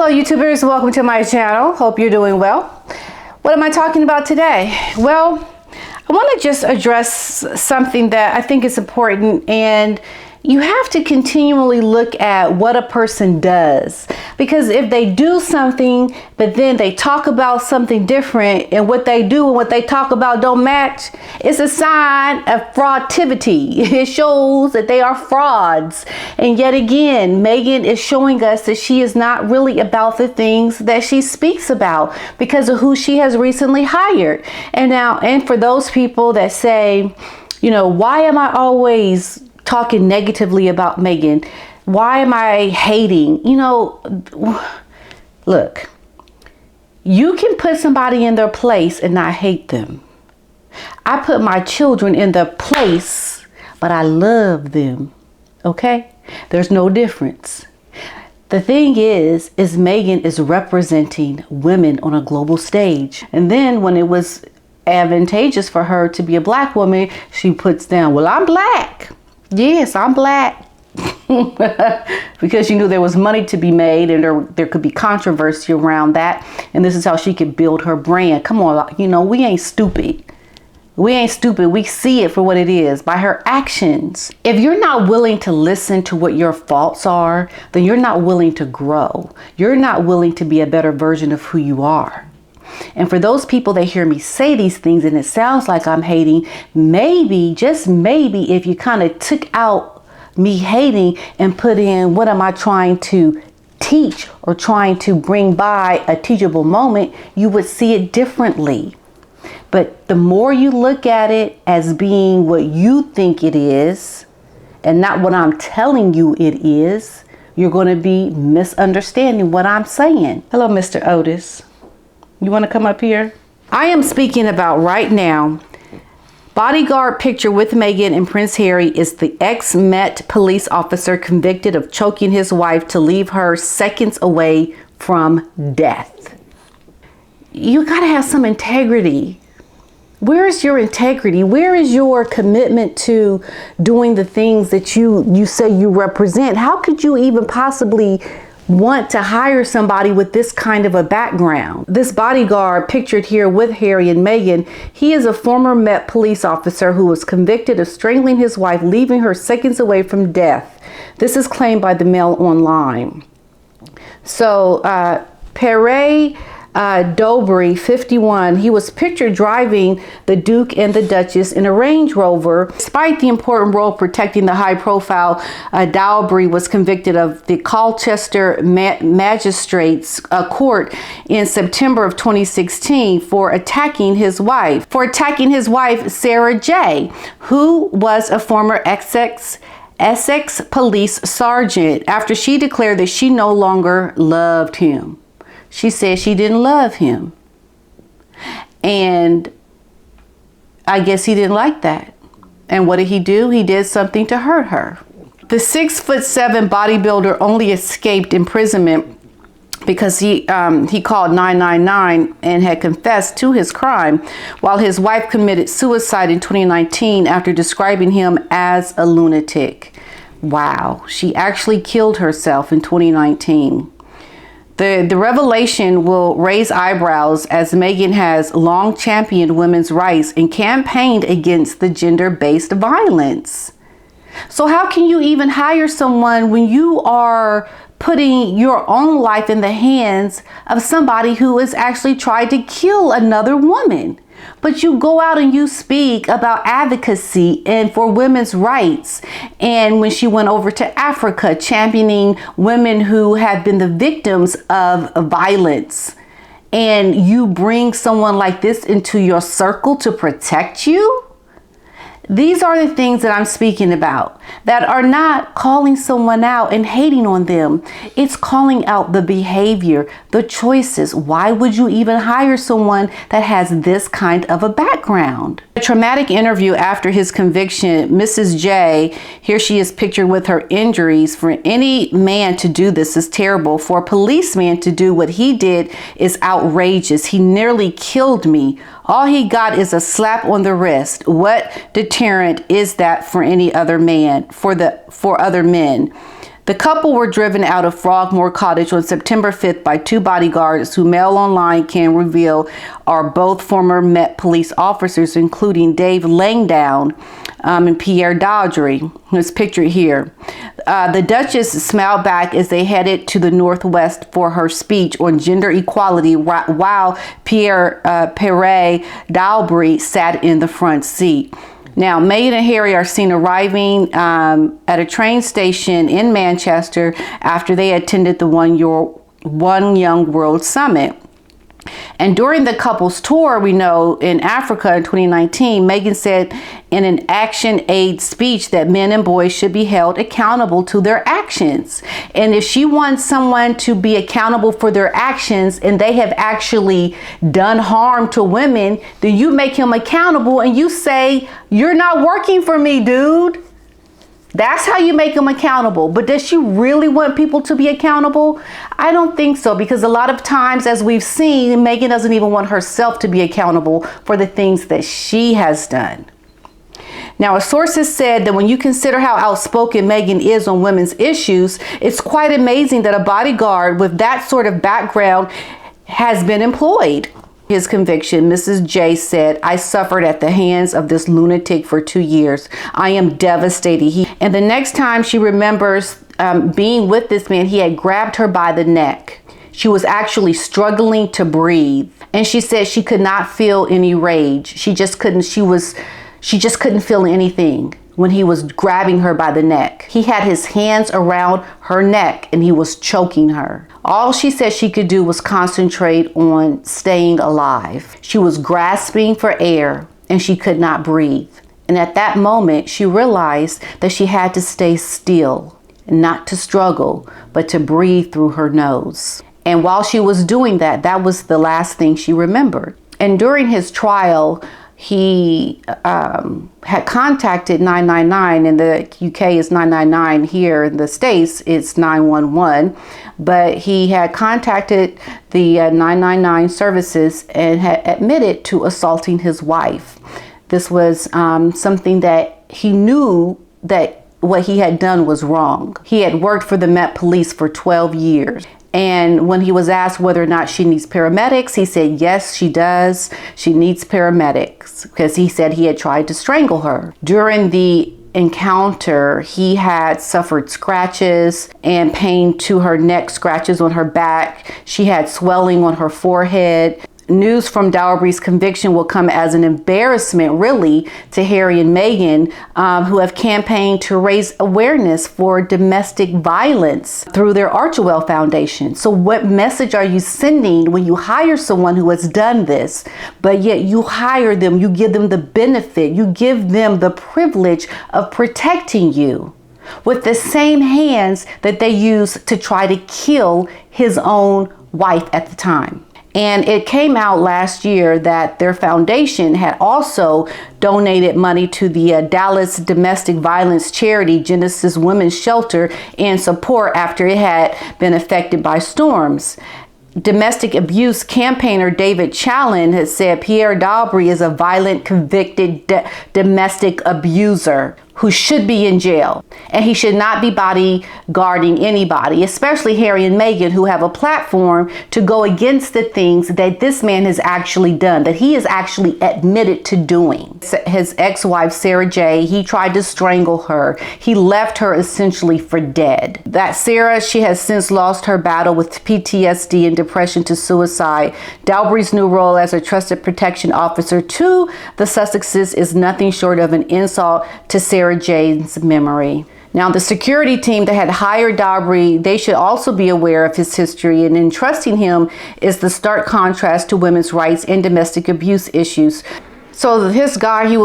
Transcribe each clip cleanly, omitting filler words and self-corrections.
Hello YouTubers, welcome to my channel. Hope you're doing well. What am I talking about today? Well, I want to just address something that I think is important, and you have to continually look at what a person does, because if they do something but then they talk about something different and what they do and what they talk about don't match, it's a sign of fraudtivity. It shows that they are frauds. And yet again, Meghan is showing us that she is not really about the things that she speaks about because of who she has recently hired. And for those people that say, you know, why am I always talking negatively about Meghan? Why am I hating? You know, look, you can put somebody in their place and not hate them. I put my children in their place, but I love them. Okay? There's no difference. The thing is Meghan is representing women on a global stage. And then when it was advantageous for her to be a black woman, she puts down, well, I'm black. Yes, I'm black. Because she knew there was money to be made and there could be controversy around that. And this is how she could build her brand. Come on, you know, we ain't stupid. We ain't stupid. We see it for what it is, by her actions. If you're not willing to listen to what your faults are, then you're not willing to grow. You're not willing to be a better version of who you are. And for those people that hear me say these things and it sounds like I'm hating, maybe, just maybe, if you kind of took out me hating and put in what am I trying to teach or trying to bring by a teachable moment, you would see it differently. But the more you look at it as being what you think it is and not what I'm telling you it is, you're going to be misunderstanding what I'm saying. Hello, Mr. Otis. You want to come up here? I am speaking about right now. Bodyguard picture with Meghan and Prince Harry is the ex-Met police officer convicted of choking his wife to leave her seconds away from death. You got to have some integrity. Where is your integrity? Where is your commitment to doing the things that you say you represent? How could you even possibly want to hire somebody with this kind of a background? This bodyguard pictured here with Harry and Meghan, he is a former Met police officer who was convicted of strangling his wife, leaving her seconds away from death. This is claimed by the Mail Online. So Pere Dobry, 51, he was pictured driving the Duke and the Duchess in a Range Rover. Despite the important role protecting the high-profile, Dobry was convicted of the Colchester Magistrates Court in September of 2016 for attacking his wife. Sarah J., who was a former Essex police sergeant, after she declared that she no longer loved him. She said she didn't love him. And I guess he didn't like that. And what did he do? He did something to hurt her. The 6'7" bodybuilder only escaped imprisonment because he called 999 and had confessed to his crime, while his wife committed suicide in 2019 after describing him as a lunatic. Wow, she actually killed herself in 2019. The revelation will raise eyebrows as Meghan has long championed women's rights and campaigned against the gender-based violence. So how can you even hire someone when you are putting your own life in the hands of somebody who has actually tried to kill another woman? But you go out and you speak about advocacy and for women's rights. And when she went over to Africa, championing women who have been the victims of violence, and you bring someone like this into your circle to protect you? These are the things that I'm speaking about, that are not calling someone out and hating on them. It's calling out the behavior, the choices. Why would you even hire someone that has this kind of a background? A traumatic interview after his conviction, Mrs. J, here she is pictured with her injuries. For any man to do this is terrible. For a policeman to do what he did is outrageous. He nearly killed me. All he got is a slap on the wrist. What deterrent is that for any other man, for other men? The couple were driven out of Frogmore Cottage on September 5th by two bodyguards who Mail Online can reveal are both former Met police officers, including Dave Langdown and Pierre Dowdry, who's pictured here. The Duchess smiled back as they headed to the Northwest for her speech on gender equality, while Pierre Dowdry sat in the front seat. Now, Meghan and Harry are seen arriving at a train station in Manchester after they attended the One Young World Summit. And during the couple's tour, we know in Africa in 2019, Meghan said in an Action Aid speech that men and boys should be held accountable to their actions. And if she wants someone to be accountable for their actions and they have actually done harm to women, then you make him accountable and you say, "You're not working for me, dude." That's how you make them accountable. But does she really want people to be accountable? I don't think so, because a lot of times, as we've seen, Meghan doesn't even want herself to be accountable for the things that she has done. Now, a source has said that when you consider how outspoken Meghan is on women's issues, it's quite amazing that a bodyguard with that sort of background has been employed. His conviction, Mrs. J said, "I suffered at the hands of this lunatic for 2 years. I am devastated." And the next time she remembers being with this man, he had grabbed her by the neck. She was actually struggling to breathe. And she said she could not feel any rage. She just couldn't feel anything when he was grabbing her by the neck. He had his hands around her neck and he was choking her. All she said she could do was concentrate on staying alive. She was grasping for air and she could not breathe. And at that moment, she realized that she had to stay still, not to struggle, but to breathe through her nose. And while she was doing that, that was the last thing she remembered. And during his trial, he had contacted 999. In the UK it's 999, here in the States it's 911, but he had contacted the 999 services and had admitted to assaulting his wife. This was something that he knew that what he had done was wrong. He had worked for the Met Police for 12 years. And when he was asked whether or not she needs paramedics, he said, yes, she does. She needs paramedics, because he said he had tried to strangle her. During the encounter, he had suffered scratches and pain to her neck, scratches on her back. She had swelling on her forehead. News from Dowdry's conviction will come as an embarrassment, really, to Harry and Meghan, who have campaigned to raise awareness for domestic violence through their Archewell Foundation. So what message are you sending when you hire someone who has done this, but yet you hire them, you give them the benefit, you give them the privilege of protecting you with the same hands that they used to try to kill his own wife at the time? And it came out last year that their foundation had also donated money to the Dallas domestic violence charity Genesis Women's Shelter in support after it had been affected by storms. Domestic abuse campaigner David Challen has said Pierre Dowdry is a violent, convicted domestic abuser who should be in jail, and he should not be bodyguarding anybody, especially Harry and Meghan, who have a platform to go against the things that this man has actually done, that he has actually admitted to doing. His ex-wife, Sarah J., he tried to strangle her. He left her essentially for dead. That Sarah, she has since lost her battle with PTSD and depression to suicide. Dowdry's new role as a trusted protection officer to the Sussexes is nothing short of an insult to Sarah Jane's memory. Now, the security team that had hired Dowdry, they should also be aware of his history, and entrusting him is the stark contrast to women's rights and domestic abuse issues. So this guy, he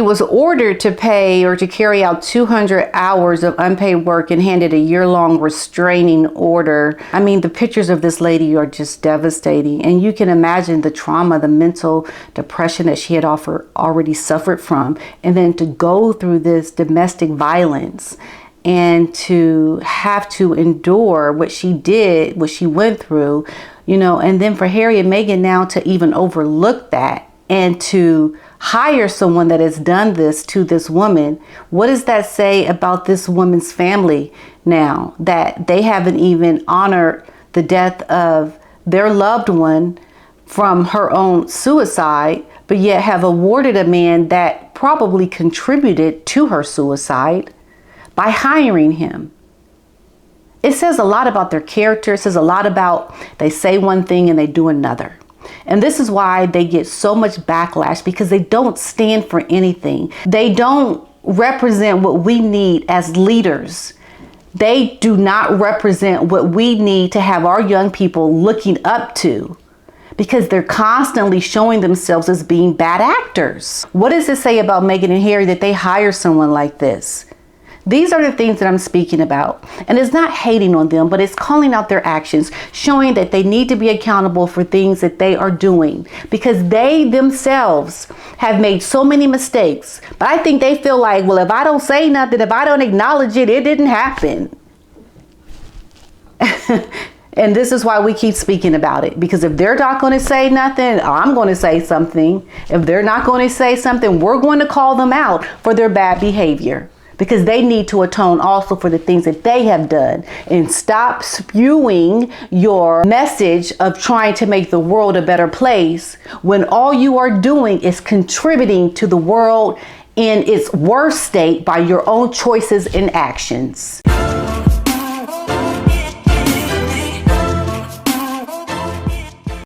was ordered to pay or to carry out 200 hours of unpaid work and handed a year-long restraining order. I mean, the pictures of this lady are just devastating. And you can imagine the trauma, the mental depression that she had already suffered from. And then to go through this domestic violence and to have to endure what she did, what she went through, you know, and then for Harry and Meghan now to even overlook that and to hire someone that has done this to this woman, what does that say about this woman's family now, that they haven't even honored the death of their loved one from her own suicide, but yet have awarded a man that probably contributed to her suicide by hiring him? It says a lot about their character. It says a lot about they say one thing and they do another. And this is why they get so much backlash, because they don't stand for anything. They don't represent what we need as leaders. They do not represent what we need to have our young people looking up to, because they're constantly showing themselves as being bad actors. What does it say about Meghan and Harry that they hire someone like this? These are the things that I'm speaking about. And it's not hating on them, but it's calling out their actions, showing that they need to be accountable for things that they are doing, because they themselves have made so many mistakes. But I think they feel like, well, if I don't say nothing, if I don't acknowledge it, it didn't happen. And this is why we keep speaking about it, because if they're not going to say nothing, I'm going to say something. If they're not going to say something, we're going to call them out for their bad behavior, because they need to atone also for the things that they have done. And stop spewing your message of trying to make the world a better place when all you are doing is contributing to the world in its worst state by your own choices and actions.